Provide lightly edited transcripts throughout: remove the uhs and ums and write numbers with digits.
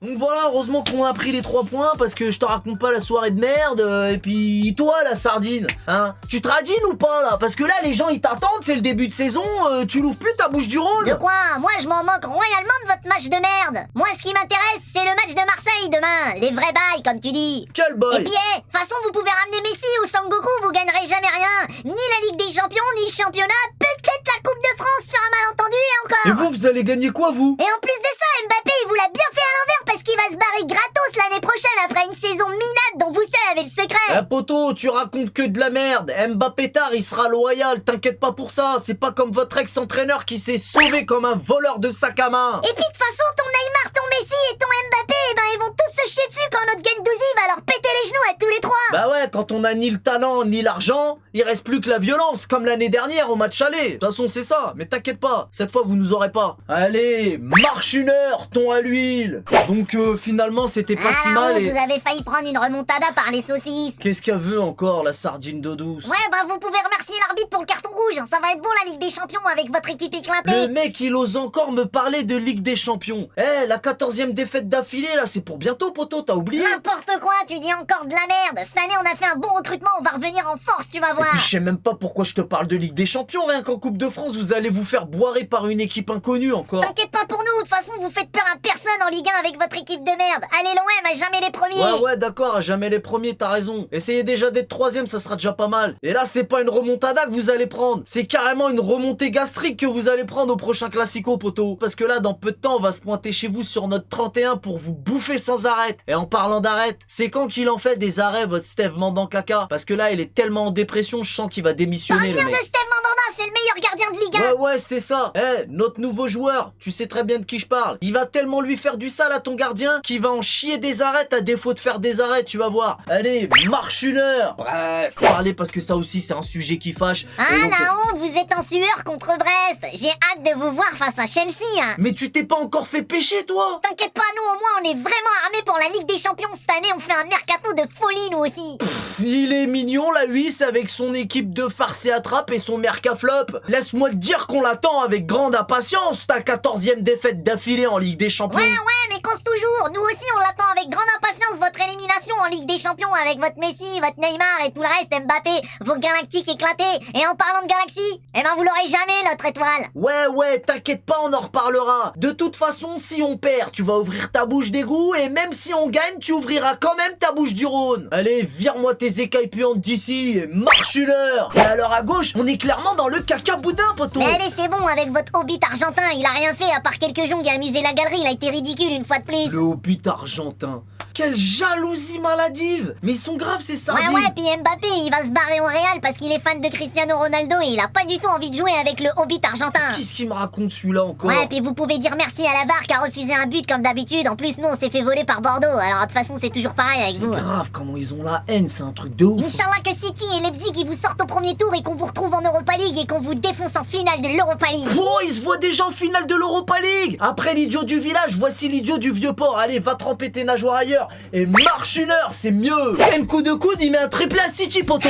Donc voilà, heureusement qu'on a pris les 3 points parce que je te raconte pas la soirée de merde. Et puis toi, la sardine, hein, tu te radines ou pas là? Parce que là, les gens ils t'attendent, c'est le début de saison, tu l'ouvres plus ta bouche du Rhône. De quoi? Moi, je m'en moque royalement de votre match de merde. Moi, ce qui m'intéresse, c'est le match de Marseille demain. Les vrais bails, comme tu dis. Quel boy. Et puis, de toute façon, vous pouvez ramener Messi ou Sangoku, vous gagnerez jamais rien. Ni la Ligue des Champions, ni le championnat, peut-être la Coupe de France sur un malentendu et encore. Et vous allez gagner quoi, vous? Et en plus de ça, Mbappé, il vous l'a bien fait à l'envers parce qu'il va se barrer gratos l'année prochaine après une saison minable dont vous savez le secret. Eh poto, tu racontes que de la merde. Mbappé tard, il sera loyal, t'inquiète pas pour ça. C'est pas comme votre ex-entraîneur qui s'est sauvé comme un voleur de sac à main. Et puis de toute façon, ton Neymar, ton Messi et ton Mbappé, eh ben ils vont tous se chier dessus quand notre Gendouzi va leur péter les genoux à tous les trois. Bah ouais, quand on a ni le talent ni l'argent, il reste plus que la violence, comme l'année dernière au match aller. De toute façon, c'est ça, mais t'inquiète pas, cette fois vous nous aurez pas. Allez, marche une heure, thon à l'huile. Donc finalement, c'était pas si mal et... Vous avez failli prendre une remontada par les saucisses. Qu'est-ce qu'elle veut encore, la sardine d'eau douce? Ouais, bah vous pouvez remercier l'arbitre pour le carton rouge. Ça va être bon la Ligue des Champions avec votre équipe éclatée. Le mec, il ose encore me parler de Ligue des Champions. Eh, la 14e défaite d'affilée, là, c'est pour bientôt, poto, t'as oublié? N'importe quoi, tu dis encore de la merde. Cette année, on a fait un bon recrutement, on va revenir en force, tu vas voir. Et puis, je sais même pas pourquoi je te parle de Ligue des Champions, rien qu'en Coupe de France, vous allez vous faire boirer par une équipe inconnue encore. T'inquiète pas pour nous, de toute façon, vous faites peur à personne en Ligue 1 avec votre équipe de merde. Allez l'OM, à jamais les premiers. Ouais, d'accord, à jamais les premiers, t'as raison. Essayez déjà d'être 3ème, ça sera déjà pas mal. Et là, c'est pas une remontada que vous allez prendre, c'est carrément une remontée gastrique que vous allez prendre au prochain Classico, poto. Parce que là, dans peu de temps, on va se pointer chez vous sur notre 31 pour vous bouffer sans arrêt. Et en parlant d'arrêt, c'est quand qu'il en fait des arrêts, votre Steve Mandanda caca? Parce que là, il est tellement en dépression, je sens qu'il va démissionner, le Parle mec. bien de Steve Mandanda, c'est le meilleur gardien de Ligue 1. Ouais, c'est ça. Eh, notre nouveau joueur, tu sais très bien de qui je parle. Il va tellement lui faire du sale à ton gardien qu'il va en chier des arrêts à défaut de faire des arrêts, tu vas voir. Allez, marche une heure. Bref, parlez parce que ça aussi c'est un sujet qui fâche. Ah Et donc, la honte, vous êtes en sueur contre Brest. J'ai hâte de vous voir face à Chelsea, hein. Mais tu t'es pas encore fait pêcher, toi? T'inquiète pas, nous au moins on est vraiment armés pour la Ligue des Champions cette année. On fait un mercato de folie, nous aussi. Il est mignon, la Huisse, avec son équipe de farce et attrape et son mercaflop. Laisse-moi te dire qu'on l'attend avec grande impatience, ta 14e défaite d'affilée en Ligue des Champions. Ouais, mais cause toujours. Nous aussi on l'attend avec grande impatience, votre élimination en Ligue des Champions avec votre Messi, votre Neymar et tout le reste, Mbappé, vos galactiques éclatés. Et en parlant de galaxie, eh ben vous l'aurez jamais, notre étoile. Ouais, t'inquiète pas, on en reparlera. De toute façon, si on perd, tu vas ouvrir ta bouche d'égout, et même si on gagne, tu ouvriras quand même ta bouche du Rhône. Allez, vire-moi tes écailles puantes d'ici, et marche une heure. Et alors à gauche, on est clairement dans le caca boudin, poto. Mais allez, c'est bon, avec votre hobbit argentin, il a rien fait à part quelques jongs et amuser la galerie, il a été ridicule une fois de plus. Le hobbit argentin. Quelle jalousie maladive. Mais ils sont graves, ces sardines. Ouais, puis Mbappé, il va se barrer au Real parce qu'il est fan de Cristiano Ronaldo et il a pas du tout envie de jouer avec le hobbit argentin. Qu'est-ce qu'il me raconte celui-là encore? Ouais, puis vous pouvez dire merci à la VAR qui a refusé un but comme d'habitude. En plus, nous, on s'est fait voler par Bordeaux. Alors, de toute façon, c'est toujours pareil avec C'est vous. grave comment ils ont la haine, c'est un truc de ouf. Inch'Allah que City et Leipzig ils vous sortent au premier tour et qu'on vous retrouve en Europa League et qu'on vous défonce en finale de l'Europa League. Oh, ils se voient déjà en finale de l'Europa League. Après l'idiot du village, voici l'idiot du vieux port. Allez, va tremper tes nageoires ailleurs et marche une heure, c'est mieux. Quel coup de coude, il met un triplé à City, poto.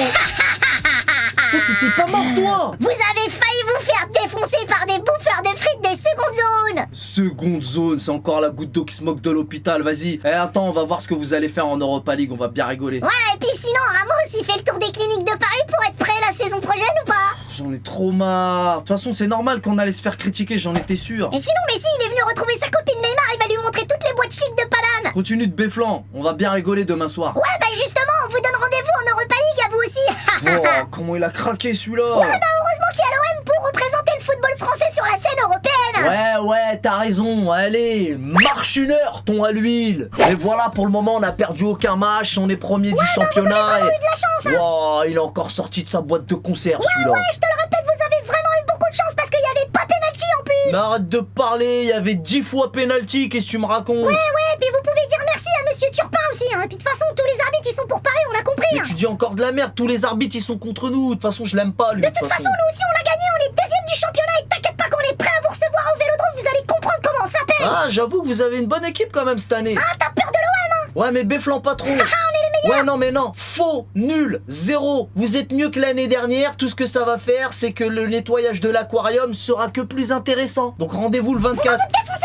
T'étais pas mort, toi. Vous avez failli vous faire défoncer par des bouffeurs de frites de seconde zone. Seconde zone, c'est encore la goutte d'eau qui se moque de l'hôpital, vas-y. Eh, attends, on va voir ce que vous allez faire en Europa League, on va bien rigoler. Ouais, et puis sinon, Ramos, il fait le tour des cliniques de Paris pour être prêt la saison prochaine ou pas? J'en ai trop marre. De toute façon, c'est normal qu'on allait se faire critiquer, j'en étais sûr. Et sinon, Messi, il est venu retrouver sa copine Neymar, il va lui montrer toutes les boîtes chic de Paname. Continue de béflan, on va bien rigoler demain soir. Ouais, bah justement, on vous donne rendez-vous en Europa League à vous aussi. Oh, comment il a craqué celui-là. Ouais, bah heureusement qu'il y a l'OM pour représenter le football français sur la scène européenne. Ouais, t'as raison. Allez, marche une heure, thon à l'huile. Et voilà, pour le moment, on n'a perdu aucun match. On est premier du championnat. Vous avez vraiment eu de la chance, hein. Wow, il est encore sorti de sa boîte de conserve, celui-là. Ouais, je te le répète, vous avez vraiment eu beaucoup de chance parce qu'il y avait pas penalty en plus. Mais arrête de parler, il y avait 10 fois penalty. Qu'est-ce que tu me racontes? Ouais, puis vous pouvez dire merci à Monsieur Turpin aussi, hein. Et puis de toute façon, tous les arbitres, ils sont pour Paris, on a compris, Mais hein. tu dis encore de la merde. Tous les arbitres, ils sont contre nous. De toute façon, je l'aime pas, lui. De toute façon, nous aussi, on l'a gagné, on est deuxième du championnat et t'inquiète pas qu'on est prêt à vous recevoir au Vélodrome, vous allez comprendre comment on s'appelle. Ah, j'avoue que vous avez une bonne équipe quand même cette année. Ah, t'as peur de l'OM, hein. Ouais, mais béflan pas trop. Ah, on est les d'ailleurs. Ouais, non, mais non. Faux, nul, zéro. Vous êtes mieux que l'année dernière. Tout ce que ça va faire, c'est que le nettoyage de l'aquarium sera que plus intéressant. Donc rendez-vous le 24.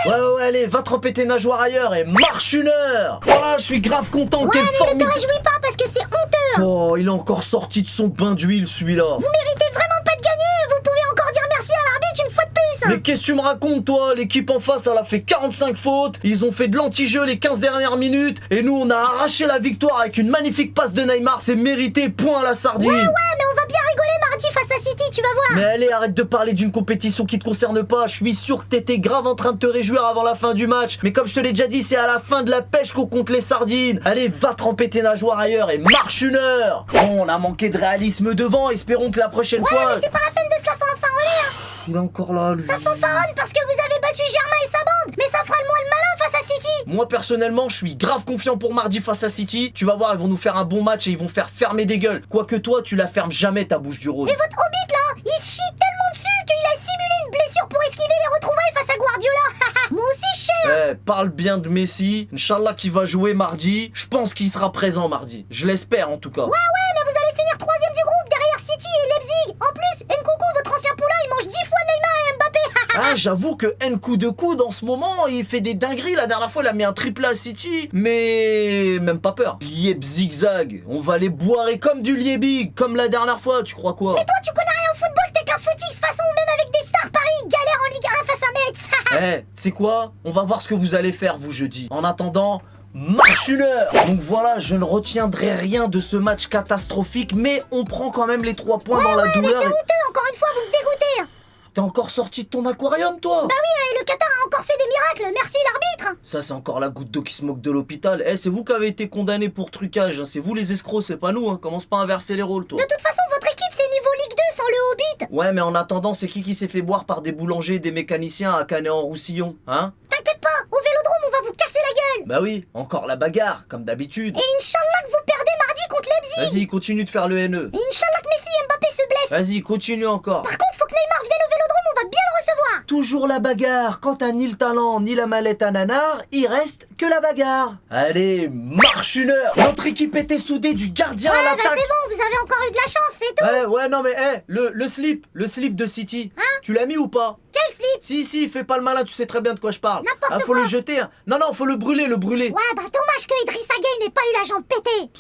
Ouais, allez, va tremper tes nageoires ailleurs et marche une heure. Voilà, je suis grave content. Ouais, Quelle mais ne formidable. te réjouis pas parce que c'est honteux. Oh, il est encore sorti de son bain d'huile, celui-là. Vous méritez vraiment pas de gagner. Vous pouvez encore dire merci à l'arbitre une fois de plus. Mais qu'est-ce que tu me racontes, toi? L'équipe en face, elle a fait 45 fautes. Ils ont fait de l'anti-jeu les 15 dernières minutes. Et nous, on a arraché la victoire avec une magnifique passe de Neymar. C'est mérité, point à la sardine. Ouais, mais on va bien rigoler mardi face à City, tu vas voir. Mais allez, arrête de parler d'une compétition qui te concerne pas. Je suis sûr que t'étais grave en train de te réjouir avant la fin du match. Mais comme je te l'ai déjà dit, c'est à la fin de la pêche qu'on compte les sardines. Allez, va tremper tes nageoires ailleurs et marche une heure. Bon, on a manqué de réalisme devant. Espérons que la prochaine Ouais, fois... mais c'est pas la peine de se la fanfaronner. Hein. Il est encore là, lui. Ça fanfaronne parce que vous avez battu Germain et sa bande. Mais ça fera le moins le malin face à City. Moi personnellement je suis grave confiant pour mardi face à City. Tu vas voir, ils vont nous faire un bon match et ils vont faire fermer des gueules. Quoique toi tu la fermes jamais ta bouche du Rhône. Et votre hobbit là, il se chie tellement dessus qu'il a simulé une blessure pour esquiver les retrouvailles face à Guardiola. Moi aussi je sais. Parle bien de Messi. Inch'Allah qui va jouer mardi. Je pense qu'il sera présent mardi. Je l'espère en tout cas. Ouais, mais vous allez finir 3ème du groupe derrière City et Leipzig. En plus, Nkunku, votre ancien poulain, il mange 10 fois Neymar et Mbappé. Ah, j'avoue que N coup de coude en ce moment, il fait des dingueries. La dernière fois, il a mis un triplé à City. Mais même pas peur. Lieb zigzag. On va les boirer comme du Liebig. Comme la dernière fois, tu crois quoi? Mais toi, tu connais rien au football, t'es qu'un footix façon, même avec des stars Paris, galère en Ligue 1 face à Metz. C'est quoi? On va voir ce que vous allez faire, vous, jeudi. En attendant... marche une heure. Donc voilà, je ne retiendrai rien de ce match catastrophique, mais on prend quand même les 3 points dans la Mais douleur. c'est honteux, encore une fois, vous me dégoûtez. T'es encore sorti de ton aquarium, toi? Bah oui, et le Qatar a encore fait des miracles, merci l'arbitre. Ça, c'est encore la goutte d'eau qui se moque de l'hôpital. C'est vous qui avez été condamné pour trucage, hein. C'est vous les escrocs, c'est pas nous, hein. Commence pas à inverser les rôles, toi. De toute façon, votre équipe, c'est niveau Ligue 2 sans le Hobbit. Ouais, mais en attendant, c'est qui s'est fait boire par des boulangers et des mécaniciens à Canet-en-Roussillon, hein? T'inquiète pas, au Vélodrome, on va vous casser la gueule. Bah oui, encore la bagarre, comme d'habitude. Et Inch'Allah que vous perdez mardi contre Leipzig. Vas-y, continue de faire le haineux. Et Inch'Allah que Messi et Mbappé se blessent. Vas-y, continue encore. Par contre, faut que Neymar vienne au Vélodrome, on va bien le recevoir. Toujours la bagarre. Quand t'as ni le talent ni la mallette à nanar, il reste que la bagarre. Allez, marche une heure. Notre équipe était soudée du gardien à Ouais, bah l'attaque. c'est bon, vous avez encore eu de la chance, c'est tout. Ouais, non mais le slip de City. Hein? Tu l'as mis ou pas? Quel slip? Si, fais pas le malin, tu sais très bien de quoi je parle. N'importe faut quoi. le jeter. Hein. Non, faut le brûler. Ouais, bah dommage que Idrissa Gueye n'ait pas eu la jambe pétée.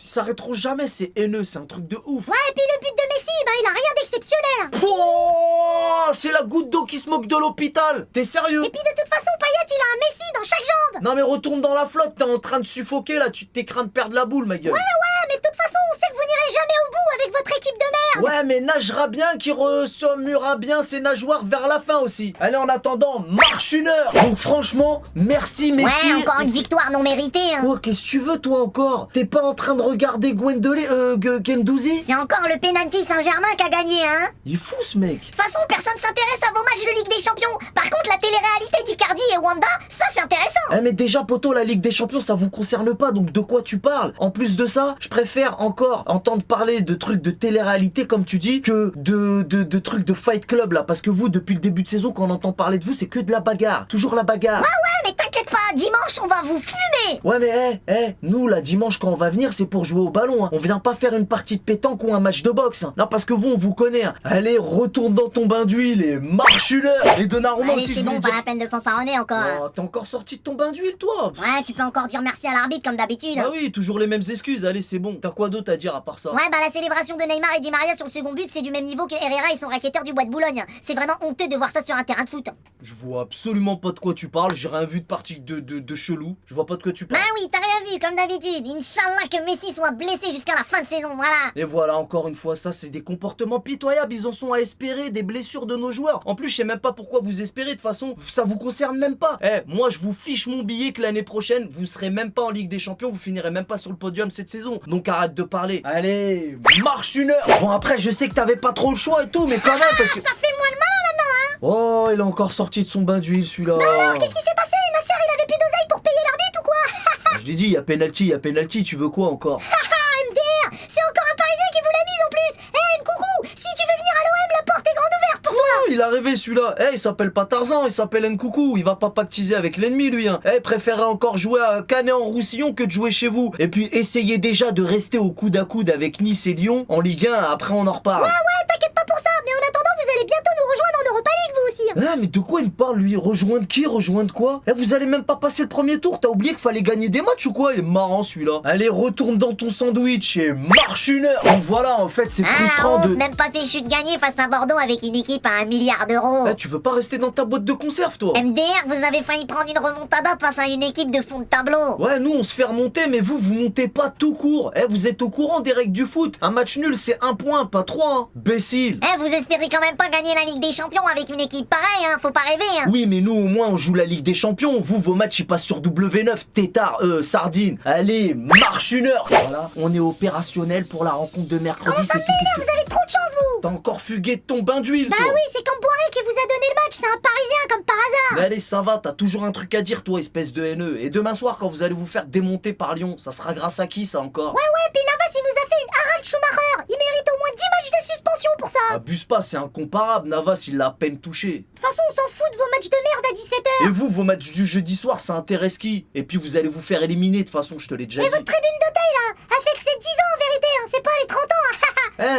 Ils s'arrêteront jamais, c'est haineux, c'est un truc de ouf. Ouais, et puis le but de Messi, bah il a rien d'exceptionnel. Oh, c'est la goutte d'eau qui se moque de l'hôpital. T'es sérieux? Et puis de toute façon, Payet, il a un Messi dans chaque jambe. Non mais retourne dans la flotte, t'es en train de suffoquer là, tu t'es craint de perdre la boule, ma gueule. Ouais, mais de toute façon, on sait que vous n'irez jamais au bout avec votre équipe de merde. Ouais, mais nagera bien, qui ressommera bien ses nageoires vers la fin aussi. Allez, en attendant, marche une heure. Donc franchement, merci Messi. Ouais, encore une victoire non méritée. Hein. Oh, qu'est-ce que tu veux toi encore? T'es pas en train de regarder Gendouzi? C'est encore le penalty Saint-Germain qui a gagné, hein. Il est fou ce mec. De toute façon, personne s'intéresse à vos matchs de Ligue des Champions. Par contre, la télé-réalité d'Icardi et Wanda, ça c'est intéressant. Mais déjà poto, la Ligue des Champions ça vous concerne pas, donc de quoi tu parles? En plus de ça, je préfère encore entendre parler de trucs de télé-réalité comme tu dis que de trucs de Fight Club là, parce que vous depuis le début de saison quand on entend parler de vous c'est que de la bagarre, toujours la bagarre. Ouais, mais t'inquiète pas, dimanche on va vous fumer. Ouais mais nous là dimanche quand on va venir c'est pour jouer au ballon, hein. On vient pas faire une partie de pétanque ou un match de boxe, hein. Non parce que vous on vous connaît, hein. Allez retourne dans ton bain d'huile et marche une heure. Et Donnarumma Allez, aussi c'est je bon, voulais pas dire. la peine de fanfaronner encore. Oh, t'es encore sorti de ton bain d'huile toi? Ouais, tu peux encore dire merci à l'arbitre comme d'habitude. Bah oui, toujours les mêmes excuses, allez c'est bon. T'as quoi d'autre à dire à part ça? Ouais, bah la célébration de Neymar et Di Maria sur le second but, c'est du même niveau que Herrera et son racketteur du Bois de Boulogne. C'est vraiment honteux de voir ça sur un terrain de foot. Je vois absolument pas de quoi tu parles, j'ai rien vu de partie de chelou. Je vois pas de quoi tu Bah parles. oui, t'as rien vu comme d'habitude. Inch'Allah que Messi soit blessé jusqu'à la fin de saison, voilà. Et voilà, encore une fois, ça c'est des comportements pitoyables, ils en sont à espérer des blessures de nos joueurs. En plus, je sais même pas pourquoi vous espérez, de toute façon, ça vous concerne même pas. Moi je vous fiche mon billet que l'année prochaine, vous serez même pas en Ligue des Champions, vous finirez même pas sur le podium cette saison. Donc arrête de parler. Allez, marche une heure. Bon après, je sais que t'avais pas trop le choix et tout, mais quand même, parce que... Ça fait moins le malin maintenant, hein. Oh, il est encore sorti de son bain d'huile celui-là. Alors, qu'est-ce qui s'est passé? Nasser, il avait plus d'oseille pour payer l'arbitre ou quoi? Je l'ai dit, il y a penalty, tu veux quoi encore? MDR, c'est encore un Parisien qui vous l'a mise en plus. Coucou, si tu veux venir à l'OM, la porte est grande ouverte pour toi. il a rêvé celui-là. Il s'appelle pas Tarzan, il s'appelle Nkoukou. Il va pas pactiser avec l'ennemi lui. Préférez encore jouer à Canet-en-Roussillon que de jouer chez vous. Et puis essayez déjà de rester au coude à coude avec Nice et Lyon en Ligue 1. Après on en reparle. Ouais, t'inquiète pas pour ça. Mais en attendant, vous allez bientôt nous rejoindre en Europa League, vous aussi. Mais de quoi il me parle lui? Rejoindre qui? Rejoindre quoi? Vous allez même pas passer le premier tour. T'as oublié qu'il fallait gagner des matchs ou quoi? Il est marrant celui-là. Allez, retourne dans ton sandwich et marche une heure. Donc voilà, en fait c'est frustrant de... Même pas fichu de gagner face à Bordeaux avec une équipe à 1 milliard d'euros. Tu veux pas rester dans ta boîte de conserve toi? MDR, vous avez failli prendre une remontada face à une équipe de fond de tableau. Ouais, nous on se fait remonter, mais vous montez pas tout court. Vous êtes au courant des règles du foot. Un match nul c'est 1 point, pas 3. Bécile. Vous espérez quand même pas gagner la Ligue des Champions avec une équipe pareille, faut pas rêver. Oui, mais nous au moins on joue la Ligue des Champions. Vous, vos matchs ils passent sur W9, tétard, sardine. Allez, marche une heure. Voilà, on est opérationnel pour la rencontre de mercredi. Comment ça fait là? Vous avez trop de chance, vous. T'as encore fugué de ton bain d'huile, Bah toi. oui, c'est Campoiré qui vous a donné le match, c'est un Parisien comme par hasard. Mais allez, ça va, t'as toujours un truc à dire, toi, espèce de haineux. Et demain soir, quand vous allez vous faire démonter par Lyon, ça sera grâce à qui, ça encore? Ouais, puis Navas, il nous a fait une Harald Schumacher. Il mérite au moins 10 matchs de suspension pour ça. Abuse pas, c'est incomparable. Navas, il l'a à peine touché. De toute façon, on s'en fout de vos matchs de merde à 17h. Et vous, vos matchs du jeudi soir, ça intéresse qui? Et puis vous allez vous faire éliminer, de toute façon, je te l'ai déjà dit. Et votre tribune de taille là, elle fait que c'est 10 ans en vérité, c'est pas les 30 ans.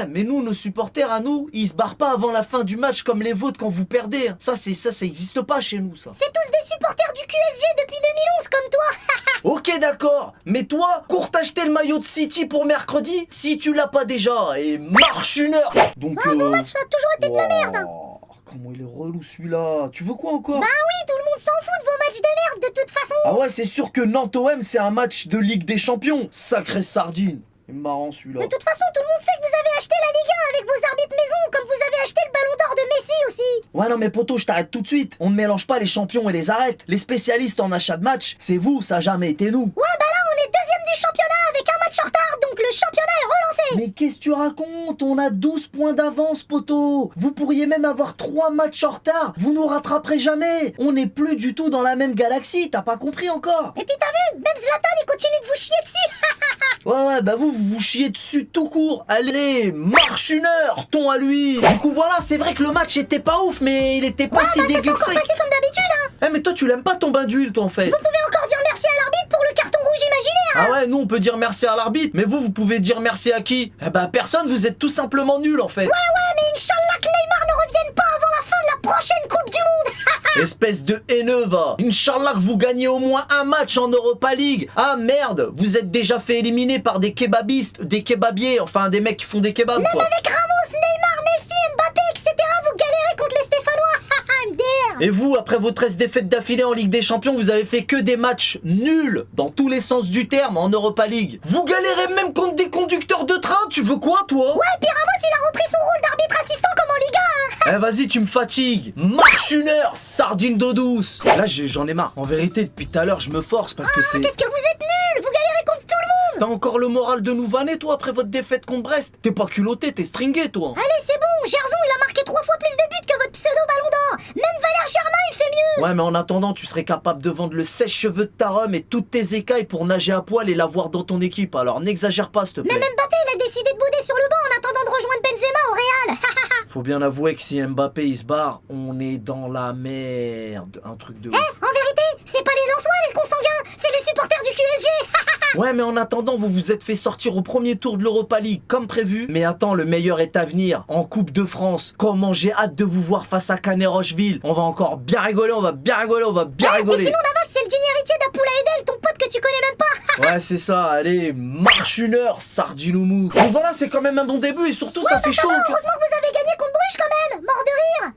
Mais nous, nos supporters à nous, ils se barrent pas avant la fin du match comme les vôtres quand vous perdez. Ça existe pas chez nous, ça. C'est tous des supporters du QSG depuis 2011 comme toi. Ok, d'accord. Mais toi, cours t'acheter le maillot de City pour mercredi si tu l'as pas déjà. Et marche une heure. Donc, Vos matchs, ça a toujours été de la merde. Comment il est relou celui-là. Tu veux quoi encore? Bah oui, tout le monde s'en fout de vos matchs de merde de toute façon. Ah ouais, c'est sûr que Nantes-OM, c'est un match de Ligue des Champions. Sacré sardine. C'est marrant celui-là. De toute façon, tout le monde sait que vous avez acheté la Ligue 1 avec vos arbitres maison, comme vous avez acheté le ballon d'or de Messi aussi. Ouais, non mais poto, je t'arrête tout de suite. On ne mélange pas les champions et les arrêtes. Les spécialistes en achat de match, c'est vous, ça a jamais été nous. Ouais, bah là, on est deuxième du championnat avec un match en retard, donc le championnat est relancé. Mais qu'est-ce que tu racontes? On a 12 points d'avance, poto. Vous pourriez même avoir 3 matchs en retard. Vous nous rattraperez jamais. On n'est plus du tout dans la même galaxie, t'as pas compris encore? Et puis t'as vu, même Zlatan, il continue de vous chier dessus. Ouais, bah vous chiez dessus tout court. Allez, marche une heure, ton à lui. Du coup, voilà, c'est vrai que le match était pas ouf, mais il était pas si dégueu que ça. C'est encore passé comme d'habitude, mais toi, tu l'aimes pas ton bain d'huile, toi, en fait. Vous pouvez encore dire merci à l'arbitre pour le carton rouge imaginaire. Ah ouais, nous, on peut dire merci à l'arbitre, mais vous pouvez dire merci à qui? Personne, vous êtes tout simplement nuls, en fait. Ouais, mais Inch'Allah que Neymar ne revienne pas avant la fin de la prochaine Coupe du Monde. Espèce de haineux, va. Inch'Allah que vous gagnez au moins un match en Europa League. Ah merde, vous êtes déjà fait éliminer par des kebabistes, des kebabiers, enfin des mecs qui font des kebabs, quoi. Même avec Ramos, Neymar, Messi, Mbappé, etc., vous galérez contre les Stéphanois. MDR. Et vous, après vos 13 défaites d'affilée en Ligue des Champions, vous avez fait que des matchs nuls, dans tous les sens du terme, en Europa League. Vous galérez même contre des conducteurs de train, tu veux quoi, toi? Ouais, puis Ramos, il a repris son rôle d'arbitre assistant comme en Liga. Vas-y, tu me fatigues. Marche une heure, sardine d'eau douce. Là, j'en ai marre. En vérité, depuis tout à l'heure, je me force parce que c'est... Qu'est-ce que vous êtes nuls. Vous galérez contre tout le monde. T'as encore le moral de nous vanner, toi, après votre défaite contre Brest? T'es pas culotté, t'es stringué, toi. Allez, c'est bon, Gerson, il a marqué 3 fois plus de buts que votre pseudo ballon d'or. Même Valère Germain, il fait mieux. Ouais, mais en attendant, tu serais capable de vendre le sèche-cheveux de ta Rome et toutes tes écailles pour nager à poil et l'avoir dans ton équipe. Alors n'exagère pas, s'il te plaît. Même Mbappé, il a décidé de bouder sur le banc en attendant de rejoindre Benzema au Real. Faut bien avouer que si Mbappé il se barre, on est dans la merde. Un truc de ouf. En vérité, c'est pas les Lensois les consanguins, c'est les supporters du QSG. Ouais, mais en attendant, vous vous êtes fait sortir au premier tour de l'Europa League comme prévu. Mais attends, le meilleur est à venir. En Coupe de France, comment j'ai hâte de vous voir face à Canet-Rocheville. On va encore bien rigoler, on va bien rigoler, on va bien rigoler. Mais sinon, Navas, c'est le dîner héritier d'Apoula Edel, ton pote que tu connais même pas. Ouais, c'est ça, allez, marche une heure, sardinoumou. Donc voilà, c'est quand même un bon début et surtout ça fait chaud. Heureusement que vous avez gagné contre Bruges quand même, mort de rire.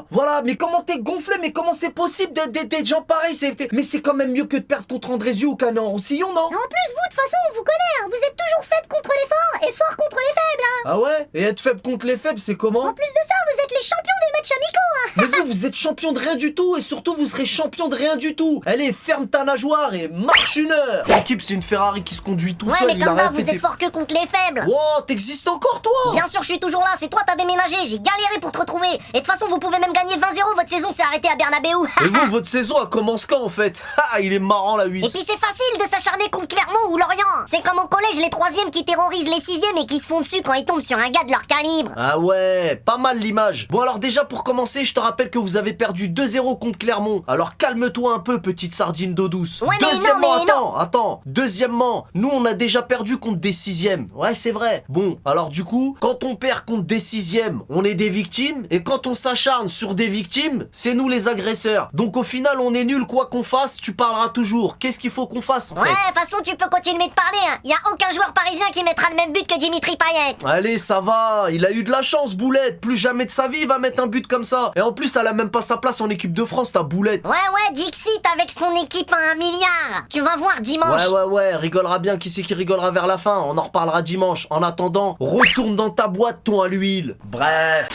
Voilà, mais comment t'es gonflé? Mais comment c'est possible d'être gens pareils? Mais c'est quand même mieux que de perdre contre Andrézieux ou Canet-en-Roussillon, non? Et en plus, vous, de toute façon, on vous connaît, hein. Vous êtes toujours faible contre les forts et fort contre les faibles. Hein. Ah ouais? Et être faible contre les faibles, c'est comment? En plus de ça, vous êtes les champions des matchs amicaux. Hein. Mais vous êtes champion de rien du tout et surtout vous serez champion de rien du tout. Allez, ferme ta nageoire et marche une heure. L'équipe, c'est une Ferrari qui se conduit tout seul. Ouais, mais comme ça, vous êtes fort que contre les faibles. Wow, t'existes encore, toi? Bien sûr, je suis toujours là. C'est toi, t'as déménagé. J'ai galéré pour te retrouver. Et de toute façon, vous pouvez même gagner 20-0. Votre saison s'est arrêtée à Bernabeu. Et vous, votre saison, elle commence quand en fait? Ah, il est marrant la Et huisse. puis c'est facile, de s'acharner contre Clermont ou Lorient. C'est comme au collège les 3e qui terrorisent les 6e et qui se font dessus quand ils tombent sur un gars de leur calibre. Ah ouais, pas mal l'image. Bon alors déjà pour commencer, je te rappelle que vous avez perdu 2-0 contre Clermont. Alors calme-toi un peu, petite sardine d'eau douce. Ouais, mais Deuxièmement, non, attends. Deuxièmement, nous on a déjà perdu contre des 6e. Ouais, c'est vrai. Bon, alors du coup, quand on perd contre des 6e, on est des victimes. Et quand on s'acharne sur des victimes, c'est nous les agresseurs. Donc au final, on est nul quoi qu'on fasse, tu parleras toujours. Qu'est-ce qu'il faut qu'on fasse en fait? Ouais, de toute façon, tu peux continuer de parler, hein. Y a aucun joueur parisien qui mettra le même but que Dimitri Payet. Allez, ça va, il a eu de la chance, Boulette. Plus jamais de sa vie, il va mettre un but comme ça. Et en plus, elle a même pas sa place en équipe de France, ta Boulette. Ouais, Dixit avec son équipe à 1 milliard. Tu vas voir dimanche. Ouais, rigolera bien. Qui c'est qui rigolera vers la fin? On en reparlera dimanche. En attendant, retourne dans ta boîte, ton à l'huile. Bref.